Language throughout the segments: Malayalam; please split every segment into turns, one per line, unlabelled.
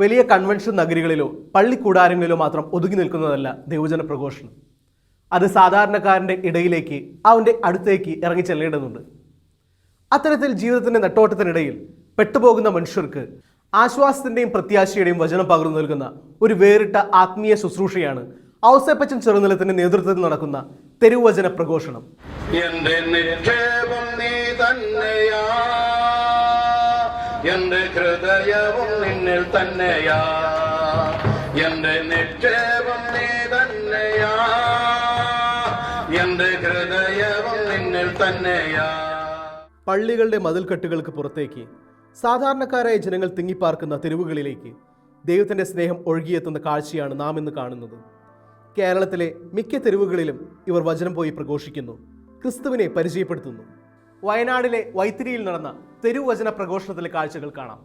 വലിയ കൺവെൻഷൻ നഗരികളിലോ പള്ളിക്കൂടാരങ്ങളിലോ മാത്രം ഒതുങ്ങി നിൽക്കുന്നതല്ല ദൈവജന പ്രഘോഷണം. അത് സാധാരണക്കാരൻ്റെ ഇടയിലേക്ക്, അവൻ്റെ അടുത്തേക്ക് ഇറങ്ങി ചെല്ലേണ്ടതുണ്ട്. അത്തരത്തിൽ ജീവിതത്തിൻ്റെ നെട്ടോട്ടത്തിനിടയിൽ പെട്ടുപോകുന്ന മനുഷ്യർക്ക് ആശ്വാസത്തിൻ്റെയും പ്രത്യാശയുടെയും വചനം പകർന്നു നൽകുന്ന ഒരു വേറിട്ട ആത്മീയ ശുശ്രൂഷയാണ് ഔസേപ്പച്ചൻ ചെറുനിലത്തിൻ്റെ നേതൃത്വത്തിൽ നടക്കുന്ന തെരുവചന പ്രഘോഷണം.
എന്റെ നിക്ഷേപം നീ തന്നെയാ, എന്റെ ഹൃദയവും നിന്നിൽ തന്നെയാ, എന്റെ നിക്ഷേപം നീ തന്നെയാ, എന്റെ ഹൃദയവും നിന്നിൽ തന്നെയാ.
പള്ളികളുടെ മതിൽക്കെട്ടുകൾക്ക് പുറത്തേക്ക് സാധാരണക്കാരായ ജനങ്ങൾ തിങ്ങിപ്പാർക്കുന്ന തെരുവുകളിലേക്ക് ദൈവത്തിൻ്റെ സ്നേഹം ഒഴുകിയെത്തുന്ന കാഴ്ചയാണ് നാം ഇന്ന് കാണുന്നത്. കേരളത്തിലെ മിക്ക തെരുവുകളിലും ഇവർ വചനം പോയി പ്രഘോഷിക്കുന്നു, ക്രിസ്തുവിനെ പരിചയപ്പെടുത്തുന്നു. വയനാടിലെ വൈത്തിരിയിൽ നടന്ന തെരുവചന പ്രഘോഷണത്തിലെ കാഴ്ചകൾ കാണാം.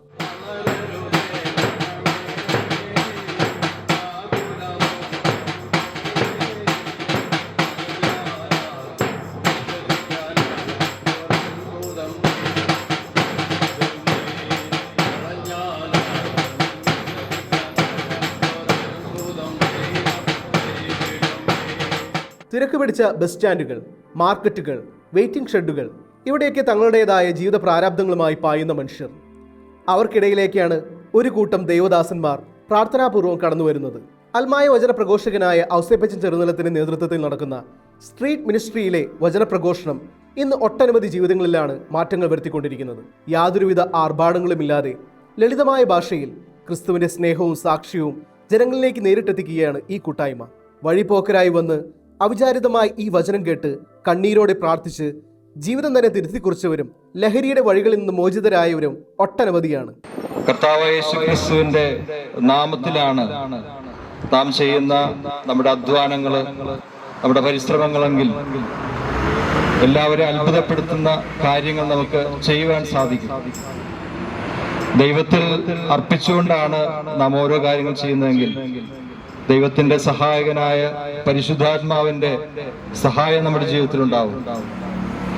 തിരക്ക് പിടിച്ച ബസ് സ്റ്റാൻഡുകൾ, മാർക്കറ്റുകൾ, വെയിറ്റിംഗ് ഷെഡുകൾ, ഇവിടെയൊക്കെ തങ്ങളുടേതായ ജീവിത പ്രാരാബ്ദങ്ങളുമായി പായുന്ന മനുഷ്യർ. അവർക്കിടയിലേക്കാണ് ഒരു കൂട്ടം ദൈവദാസന്മാർ പ്രാർത്ഥനാപൂർവ്വം കടന്നു വരുന്നത്. അൽമായ വചന പ്രഘോഷകനായ ഔസേപ്പച്ചൻ ചെറുനിലത്തിൻ്റെ നേതൃത്വത്തിൽ നടക്കുന്ന സ്ട്രീറ്റ് മിനിസ്ട്രിയിലെ വചന പ്രഘോഷണം ഇന്ന് ഒട്ടനവധി ജീവിതങ്ങളിലാണ് മാറ്റങ്ങൾ വരുത്തിക്കൊണ്ടിരിക്കുന്നത്. യാതൊരുവിധ ആർഭാടങ്ങളുമില്ലാതെ ലളിതമായ ഭാഷയിൽ ക്രിസ്തുവിൻ്റെ സ്നേഹവും സാക്ഷ്യവും ജനങ്ങളിലേക്ക് നേരിട്ടെത്തിക്കുകയാണ് ഈ കൂട്ടായ്മ. വഴിപോക്കരായി വന്ന് അവിചാരിതമായി ഈ വചനം കേട്ട് കണ്ണീരോടെ പ്രാർത്ഥിച്ച് ജീവിതം തന്നെ തിരുത്തിക്കുറിച്ചവരും ലഹരിയുടെ വഴികളിൽ നിന്ന് മോചിതരായവരും ഒട്ടനവധിയാണ്.
കർത്താവായ യേശു ക്രിസ്തുവിന്റെ നാമത്തിലാണ് നാം ചെയ്യുന്ന നമ്മുടെ അധ്വാനങ്ങള്, നമ്മുടെ പരിശ്രമങ്ങളെങ്കിൽ എല്ലാവരും അത്ഭുതപ്പെടുത്തുന്ന കാര്യങ്ങൾ നമുക്ക് ചെയ്യുവാൻ സാധിക്കും. ദൈവത്തിൽ അർപ്പിച്ചുകൊണ്ടാണ് നാം ഓരോ കാര്യങ്ങൾ ചെയ്യുന്നതെങ്കിൽ ദൈവത്തിന്റെ സഹായകനായ പരിശുദ്ധാത്മാവിന്റെ സഹായം നമ്മുടെ ജീവിതത്തിൽ ഉണ്ടാവും.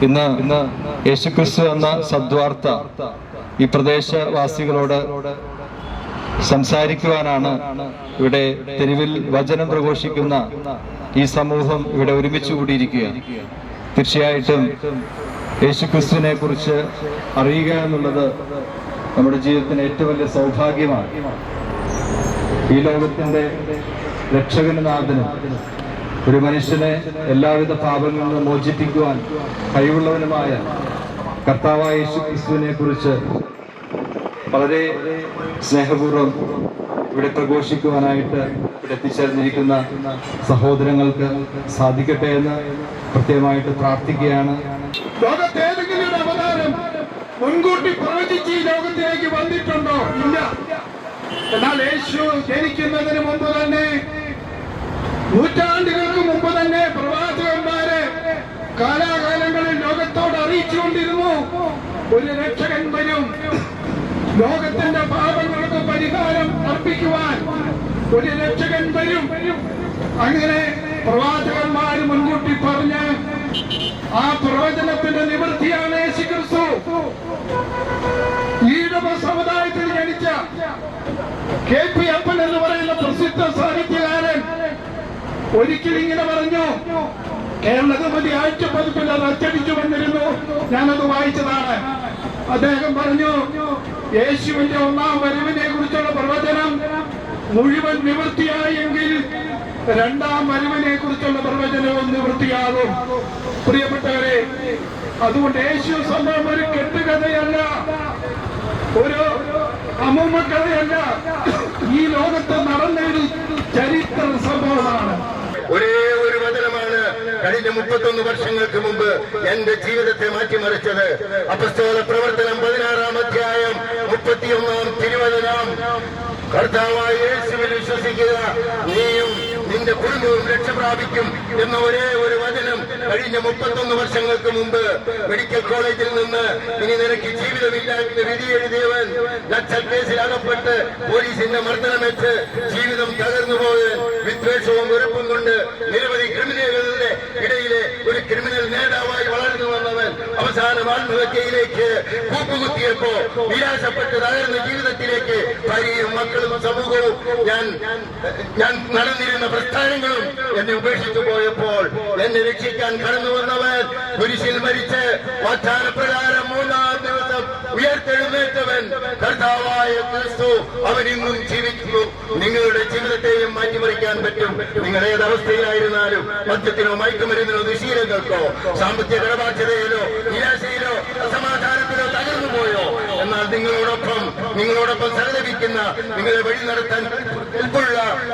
ഇന്ന് യേശുക്രിസ്തു എന്ന സദ്വാർത്ത ഈ പ്രദേശവാസികളോട് സംസാരിക്കുവാനാണ് ഇവിടെ തെരുവിൽ വചനം പ്രഘോഷിക്കുന്ന ഈ സമൂഹം ഇവിടെ ഒരുമിച്ച് കൂടിയിരിക്കുക. തീർച്ചയായിട്ടും യേശുക്രിസ്തുവിനെ കുറിച്ച് അറിയുക എന്നുള്ളത് നമ്മുടെ ജീവിതത്തിന് ഏറ്റവും വലിയ സൗഭാഗ്യമാണ്. ഈ ലോകത്തിന്റെ രക്ഷകനാഥനും ഒരു മനുഷ്യനെ എല്ലാവിധ പാപങ്ങളിൽ നിന്ന് മോചിപ്പിക്കുവാൻ കഴിവുള്ളവനുമായ കർത്താവായ യേശു ക്രിസ്തുവിനെ കുറിച്ച് വളരെ സ്നേഹപൂർവ്വം ഇവിടെ പ്രഘോഷിക്കുവാനായിട്ട് ഇവിടെ എത്തിച്ചേർന്നിരിക്കുന്ന സഹോദരങ്ങൾക്ക് സാധിക്കട്ടെ എന്ന് പ്രത്യേകമായിട്ട് പ്രാർത്ഥിക്കുകയാണ്.
ലോകത്തേതെങ്കിലും ഒരു അവതാരം മുൻകൂട്ടി പ്രവചിച്ച് ഈ ലോകത്തിലേക്ക് വന്നിട്ടുണ്ടോ? ഇല്ല. എന്നാൽ യേശു ജനിക്കുന്നതിന് മുമ്പ് തന്നെ, നൂറ്റാണ്ടുകൾക്ക് മുമ്പ് തന്നെ പ്രവാചകന്മാരെ കാലാകാലങ്ങളിൽ ലോകത്തോട് അറിയിച്ചുകൊണ്ടിരുന്നു, ഒരു രക്ഷകൻ വരും, ലോകത്തിന്റെ പാപങ്ങൾക്ക് പരിഹാരം അർപ്പിക്കുവാൻ ഒരു രക്ഷകൻ വരും. അങ്ങനെ പ്രവാചകന്മാർ മുൻകൂട്ടി പറഞ്ഞ് ആ പ്രവചനത്തിന്റെ നിവൃത്തിയാണ് യേശുക്രിസ്തു. ഈഴവ സമുദായത്തിൽ ജനിച്ച KP അപ്പൻ എന്ന് പറയുന്ന പ്രസിദ്ധ സാഹിത്യകാരൻ ഒരിക്കൽ ഇങ്ങനെ പറഞ്ഞു. കേരളകൗമുദി ആഴ്ചപ്പതിപ്പിൽ അത് അച്ചടിച്ചു വന്നിരുന്നു, ഞാനത് വായിച്ചതാണ്. അദ്ദേഹം പറഞ്ഞു, യേശുവിന്റെ ഒന്നാം വരവിനെ കുറിച്ചുള്ള പ്രവചനം മുഴുവൻ നിവൃത്തിയായെങ്കിൽ രണ്ടാം വരവിനെ കുറിച്ചുള്ള പ്രവചനവും നിവൃത്തിയാകും. പ്രിയപ്പെട്ടവരെ, അതുകൊണ്ട് യേശു സംഭവം ഒരു കെട്ടുകഥയല്ല, ഒരു അമ്മൂമ്മ കഥയല്ല, ഈ ലോകത്ത് നടന്ന ഒരു ചരിത്ര സംഭവമാണ്.
ഒരേ ഒരു വചനമാണ് കഴിഞ്ഞ 31 വർഷങ്ങൾക്ക് മുമ്പ് എന്റെ ജീവിതത്തെ മാറ്റിമറിച്ചത്. അപ്പസ്തോല പ്രവർത്തനം 16-ാം അധ്യായം 31-ാം തിരുവചനം, കർത്താവായ യേശുവിൽ വിശ്വസിക്കുക, നീയും നിന്റെ കുടുംബവും രക്ഷ പ്രാപിക്കും എന്ന ഒരേ ഒരു വചനം കഴിഞ്ഞ 31 വർഷങ്ങൾക്ക് മുമ്പ് മെഡിക്കൽ കോളേജിൽ നിന്ന് ഇനി നിനക്ക് ജീവിതമില്ല എന്ന് വിധി എഴുതിയവൻ നക്സൽ കേസിൽ അകപ്പെട്ട് പോലീസിന്റെ മർദ്ദനമേറ്റ് ജീവിതം തകർന്നുപോയ വിദ്വേഷവും വെറുപ്പും കൊണ്ട് നിരവധി ക്രിമിനലുകളുടെ ഇടയിലെ ഒരു ക്രിമിനൽ നേതാവായി വളർന്നു വന്നവൻ അവസാനം ആത്മഹത്യയിലേക്ക് കൂപ്പുകുത്തിയപ്പോ നിരാശപ്പെട്ട് തകർന്ന ജീവിതത്തിലേക്ക് ഭാര്യയും മക്കളും സമൂഹവും ഞാൻ നടന്നിരുന്ന പ്രസ്ഥാനങ്ങളും എന്നെ ഉപേക്ഷിച്ചു പോയപ്പോൾ എന്നെ രക്ഷിക്കാൻ കടന്നു വന്നവൻ കുരിശിൽ മരിച്ച് വാഗ്ദാനപ്രകാരം 3-ാം ദിവസം ഉയർത്തെഴുന്നേറ്റവൻ കർത്താവായ ക്രിസ്തു അവൻ ഇന്നും ജീവിക്കുന്നു. നിങ്ങളുടെ ജീവിതത്തെയും മാറ്റിമറിക്കാൻ പറ്റും. നിങ്ങൾ ഏതവസ്ഥയിലായിരുന്നാലും മദ്യത്തിനോ മയക്കുമരുന്നിനോ ദുശീലങ്ങൾക്കോ സാമ്പത്തിക കടബാധ്യതയിലോ നിരാശയിലോ അസമാധാനത്തിലോ തകർന്നു പോയോ, എന്നാൽ നിങ്ങളോടൊപ്പം സഹകരിക്കുന്ന നിങ്ങളെ വഴി നടത്താൻ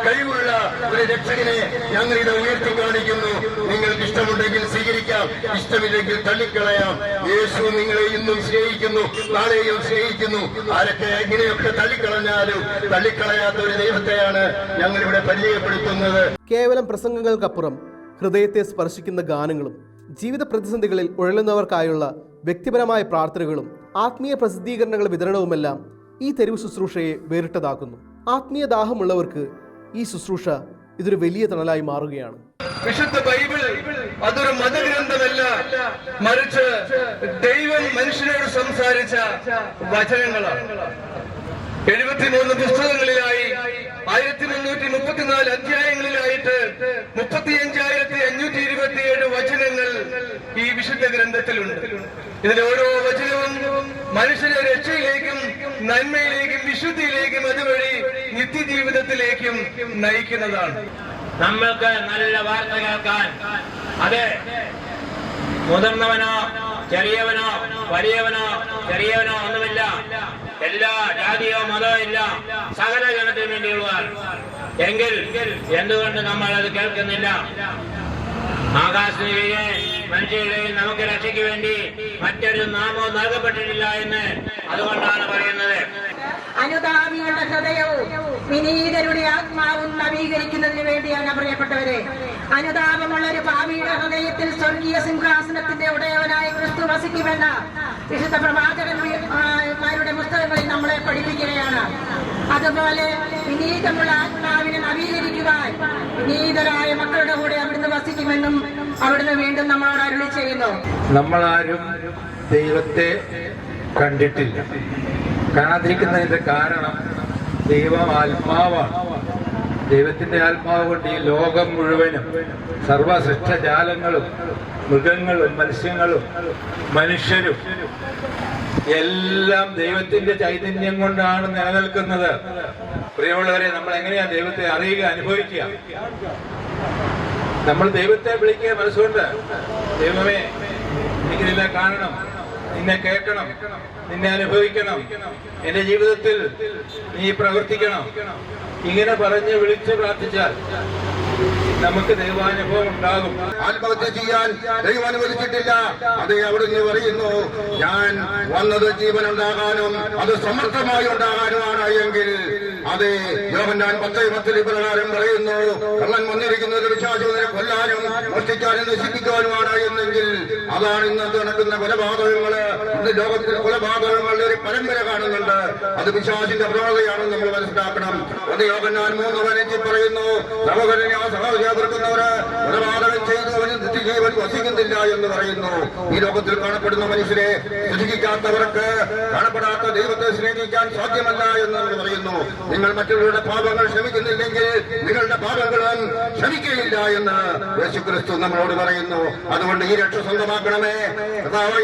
കഴിവുള്ള ഒരു രക്ഷകനെ ഞങ്ങൾ ഇത് ഉയർത്തി കാണിക്കുന്നു. നിങ്ങൾക്ക് ഇഷ്ടമുണ്ടെങ്കിൽ സ്വീകരിക്കാം, ഇഷ്ടമില്ലെങ്കിൽ തള്ളിക്കളയാം. യേശു നിങ്ങളെ ഇന്നും സ്നേഹിക്കുന്നു, നാളെയും സ്നേഹിക്കുന്നു. ആരൊക്കെ ഇങ്ങനെയൊക്കെ തള്ളിക്കളഞ്ഞാലും തള്ളിക്കളയാത്ത ഒരു ദൈവത്തെയാണ് ഞങ്ങൾ ഇവിടെ പരിചയപ്പെടുത്തുന്നത്.
കേവലം പ്രസംഗങ്ങൾക്കപ്പുറം ഹൃദയത്തെ സ്പർശിക്കുന്ന ഗാനങ്ങളും ജീവിത പ്രതിസന്ധികളിൽ ഉഴലുന്നവർക്കായുള്ള വ്യക്തിപരമായ പ്രാർത്ഥനകളും ആത്മീയ പ്രസിദ്ധീകരണങ്ങളുടെ വിതരണവുമെല്ലാം ഈ തെരുവ് ശുശ്രൂഷയെ വേറിട്ടതാക്കുന്നു. ആത്മീയ ദാഹമുള്ളവർക്ക് ഈ ശുശ്രൂഷ ഇതൊരു വലിയ തണലായി മാറുകയാണ്.
വിശുദ്ധ ബൈബിൾ അതൊരു മതഗ്രന്ഥമല്ല, മറിച്ച് ദൈവം മനുഷ്യനോട് സംസാരിച്ച വചനങ്ങളാണ്. 73 പുസ്തകങ്ങളിലായി 1334 അധ്യായങ്ങളിലായിട്ട് 35,527 വചനങ്ങൾ ഈ വിശുദ്ധ ഗ്രന്ഥത്തിലുണ്ട്. ഇതിലെ ഓരോ വചനവും മനുഷ്യരെ രക്ഷയിലേക്കും നന്മയിലേക്കും വിശുദ്ധിയിലേക്കും അതുവഴി നിത്യജീവിതത്തിലേക്കും നയിക്കുന്നതാണ്.
നമ്മൾക്ക് നല്ല വാർത്ത കേൾക്കാൻ അതെ മുതിർന്നവനോ ചെറിയവനോ വലിയവനോ ചെറിയവനോ ഒന്നുമില്ല, എല്ലാ ജാതിയോ മതമോ ഇല്ല, സകല ജനത്തിന് വേണ്ടിയുള്ളതാണ്. എങ്കിൽ എന്തുകൊണ്ട് നമ്മൾ അത് കേൾക്കുന്നില്ല? ആകാശത്തിലെ മനുഷ്യരുടെയും നമുക്ക് രക്ഷയ്ക്ക് വേണ്ടി മറ്റൊരു നാമവും നൽകപ്പെട്ടിട്ടില്ല എന്ന് അതുകൊണ്ടാണ് പറയുന്നത്.
അനുതാപികളുടെ ഹൃദയവും വിനീതരുടെ ആത്മാവും നവീകരിക്കുന്നതിന് വേണ്ടിയാണ് പ്രിയപ്പെട്ടവരെ. അനുതാപമുള്ള ഒരു പാപിയുടെ ഹൃദയത്തിൽ സ്വർഗീയ സിംഹാസനത്തിന്റെ ഉടയവനായ ക്രിസ്തു വസിക്കുമെന്ന വിശുദ്ധ പ്രവാചകന്മാരുടെ പുസ്തകങ്ങളിൽ നമ്മളെ പഠിപ്പിക്കുകയാണ്. അതുപോലെ വിനീതമുള്ള ആത്മാവിനെ നവീകരിക്കുവാൻ വിനീതരായ മക്കളുടെ കൂടെ അവിടുന്ന് വസിക്കുമെന്നും അവിടുന്ന് വീണ്ടും നമ്മളോട് അരുളി ചെയ്യുന്നു.
നമ്മളാരും ദൈവത്തെ കണ്ടിട്ടില്ല. കാണാതിരിക്കുന്നതിന്റെ കാരണം ദൈവം ആത്മാവാണ്. ദൈവത്തിന്റെ ആത്മാവ് കൊണ്ട് ഈ ലോകം മുഴുവനും സർവസൃഷ്ടജാലങ്ങളും മൃഗങ്ങളും മത്സ്യങ്ങളും മനുഷ്യരും എല്ലാം ദൈവത്തിന്റെ ചൈതന്യം കൊണ്ടാണ് നിലനിൽക്കുന്നത്. പ്രിയമുള്ളവരെ, നമ്മൾ എങ്ങനെയാ ദൈവത്തെ അറിയുക, അനുഭവിക്കുക? നമ്മൾ ദൈവത്തെ വിളിക്കുക മനസ്സുകൊണ്ട്. ദൈവമേ, എനിക്ക് നിന്നെ കാണണം, നിന്നെ കേൾക്കണം, നിന്നെ അനുഭവിക്കണം, എന്റെ ജീവിതത്തിൽ നീ പ്രവർത്തിക്കണം. ഇങ്ങനെ പറഞ്ഞ് വിളിച്ച് പ്രാർത്ഥിച്ചാൽ നമുക്ക് ദൈവാനുഭവം ഉണ്ടാകും.
ആത്മഹത്യ ചെയ്യാൻ ദൈവം അനുവദിച്ചിട്ടില്ല. അത് അവിടുന്ന് പറയുന്നു, ഞാൻ വന്നത് ജീവനുണ്ടാകാനും അത് സമർത്ഥമായി ഉണ്ടാകാനുമാണ്. എങ്കിൽ അതെ, യോഹന്നാൻ 10:10 ഇപ്രകാരം പറയുന്നു, കള്ളൻ വന്നിരിക്കുന്നത് വിശ്വാസികളെ കൊല്ലാനും മോഷ്ടിക്കാനും നശിപ്പിക്കാനുമാണ് എന്നെങ്കിൽ അതാണ് ഇന്നത്തെ നടക്കുന്ന കൊലപാതകങ്ങള്. ഇന്ന് ലോകത്തിൽ കൊലപാതകങ്ങളുടെ ഒരു പരമ്പര കാണുന്നുണ്ട്. അത് വിശ്വാസിന്റെ പ്രവണതയാണെന്ന് നമ്മൾ മനസ്സിലാക്കണം. അത് യോഹന്നാൻ 3:15 പറയുന്നു, സഹോദരനെ സഹോദരിയാവർക്കുന്നവര് കൊലപാതകം ചെയ്തു അവന് നിത്യജീവൻ വസിക്കുന്നില്ല എന്ന് പറയുന്നു. ഈ ലോകത്തിൽ കാണപ്പെടുന്ന മനുഷ്യരെ സ്നേഹിക്കാത്തവർക്ക് കാണപ്പെടാത്ത ദൈവത്തെ സ്നേഹിക്കാൻ സാധ്യമല്ല എന്ന് പറയുന്നു. നിങ്ങൾ മറ്റുള്ളവരുടെ പാപങ്ങൾ ക്ഷമിക്കുന്നില്ലെങ്കിൽ നിങ്ങളുടെ പാപങ്ങളും ക്ഷമിക്കുകയില്ല എന്ന് യേശുക്രിസ്തു നമ്മളോട് പറയുന്നു. അതുകൊണ്ട് ഈ രക്ഷ സ്വന്തമാക്കണമേ.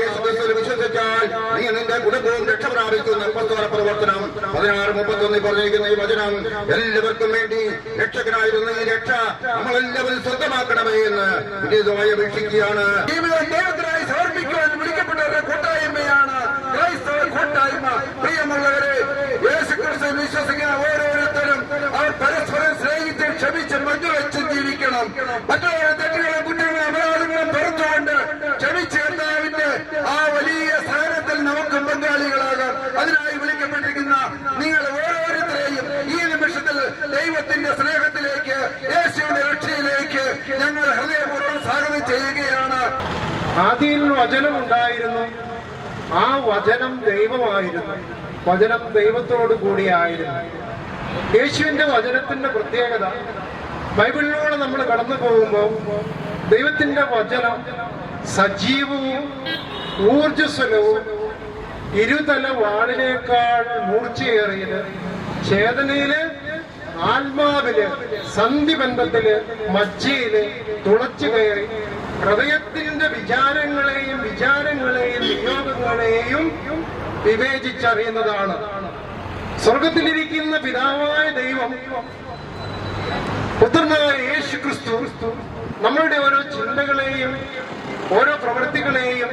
യേശുക്രിസ്തുവിൽ വിശ്വസിച്ചാൽ നീ നിന്റെ കുടുംബവും രക്ഷ പ്രാപിക്കുന്ന അപ്പോസ്തല പ്രവർത്തനം 16:31 പറഞ്ഞിരിക്കുന്ന ഈ വചനം എല്ലാവർക്കും വേണ്ടി രക്ഷകനായിരുന്ന ഈ രക്ഷ നമ്മളെല്ലാവരും സ്വന്തമാക്കണമേ എന്ന് വിനീതമായി അപേക്ഷിക്കുകയാണ്. ദൈവത്തിനായി സമർപ്പിക്കുവാൻ വിളിക്കപ്പെട്ടവരുടെ കൂട്ടായ്മയാണ് ക്രൈസ്തവ കൂട്ടായ്മ. പ്രിയമുള്ളവരെ, യേശുക്രിസ്തുവിൽ വിശ്വസിക്കുന്ന ഓരോരുത്തരും അവർ പരസ്പരം സ്നേഹിച്ച് ക്ഷമിച്ച് മഞ്ഞുവെച്ച് ജീവിക്കണം. മറ്റുള്ളവരുടെ തെറ്റുകളും കുറ്റങ്ങളും അപരാധങ്ങളും പുറത്തുകൊണ്ട് ക്ഷമിച്ച് കർത്താവിന്റെ ആ വലിയ സ്ഥാനത്തിൽ നമുക്കും പങ്കാളികളാകാം. അതിനായി വിളിക്കപ്പെട്ടിരിക്കുന്ന നിങ്ങൾ ഓരോരുത്തരെയും ഈ നിമിഷത്തിൽ ദൈവത്തിന്റെ സ്നേഹത്തിലേക്ക്, യേശുവിന്റെ രക്ഷയിലേക്ക് ഞങ്ങൾ ഹൃദയപൂർവ്വം സ്വാഗതം ചെയ്യുകയാണ്.
ആദിയിൽ വചനം ഉണ്ടായിരുന്നു, ആ വചനം ദൈവമായിരുന്നു, വചനം ദൈവത്തോടു കൂടിയായിരുന്നു. യേശുവിന്റെ വചനത്തിന്റെ പ്രത്യേകത, ബൈബിളിലൂടെ നമ്മൾ കടന്നു പോകുമ്പോൾ ദൈവത്തിന്റെ വചനം സജീവവും ഊർജസ്വലവും ഇരുതല വാളിനേക്കാൾ മൂർച്ചയേറിയത്, ചേതനയില്, ആത്മാവില്, സന്ധിബന്ധത്തില്, മജ്ജയില് തുളച്ചു കയറി ഹൃദയത്തിന്റെ വിചാരങ്ങളെയും നിയോഗങ്ങളെയും വിവേചിച്ചറിയുന്നതാണ്. സ്വർഗത്തിലിരിക്കുന്ന പിതാവായ ദൈവം, പുത്രനായ യേശു ക്രിസ്തു നമ്മളുടെ ഓരോ ചിന്തകളെയും ഓരോ പ്രവൃത്തികളെയും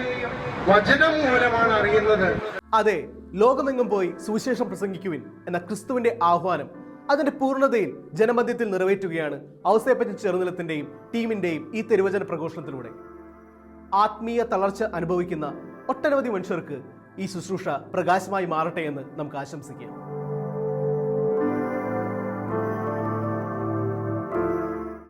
വചനം മൂലമാണ് അറിയുന്നത്.
അതെ, ലോകമെങ്ങും പോയി സുവിശേഷം പ്രസംഗിക്കുവിൻ എന്ന ക്രിസ്തുവിന്റെ ആഹ്വാനം അതിന്റെ പൂർണ്ണതയിൽ ജനമധ്യത്തിൽ നിറവേറ്റുകയാണ് ഔസേപ്പച്ചൻ ചെറുനിലത്തിന്റെയും ടീമിന്റെയും ഈ തിരുവചന പ്രഘോഷണത്തിലൂടെ. ആത്മീയ തളർച്ച അനുഭവിക്കുന്ന ഒട്ടനവധി മനുഷ്യർക്ക് ഈ ശുശ്രൂഷ പ്രകാശമായി മാറട്ടെ എന്ന് നമുക്ക് ആശംസിക്കാം.